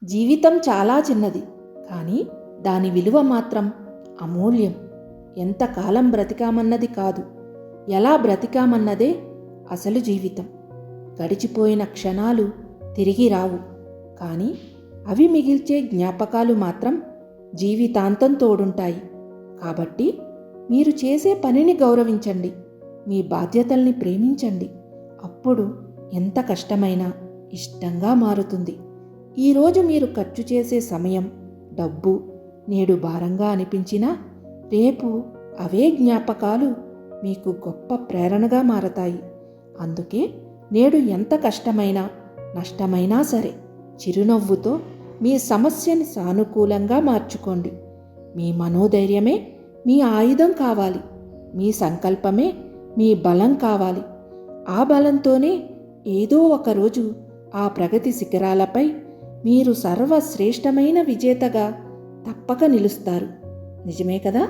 జీవితం చాలా చిన్నది, కానీ దాని విలువ మాత్రం అమూల్యం. ఎంతకాలం బ్రతికామన్నది కాదు, ఎలా బ్రతికామన్నదే అసలు జీవితం. గడిచిపోయిన క్షణాలు తిరిగి రావు, కానీ అవి మిగిల్చే జ్ఞాపకాలు మాత్రం జీవితాంతం తోడుంటాయి. కాబట్టి మీరు చేసే పనిని గౌరవించండి, మీ బాధ్యతల్ని ప్రేమించండి. అప్పుడు ఎంత కష్టమైనా ఇష్టంగా మారుతుంది. ఈరోజు మీరు ఖర్చు చేసే సమయం, డబ్బు నేడు భారంగా అనిపించినా రేపు అవే జ్ఞాపకాలు మీకు గొప్ప ప్రేరణగా మారతాయి. అందుకే నేడు ఎంత కష్టమైనా నష్టమైనా సరే చిరునవ్వుతో మీ సమస్యని సానుకూలంగా మార్చుకోండి. మీ మనోధైర్యమే మీ ఆయుధం కావాలి, మీ సంకల్పమే మీ బలం కావాలి. ఆ బలంతోనే ఏదో ఒకరోజు ఆ ప్రగతి శిఖరాలపై మీరు సర్వశ్రేష్టమైన విజేతగా తప్పక నిలుస్తారు. నిజమే కదా?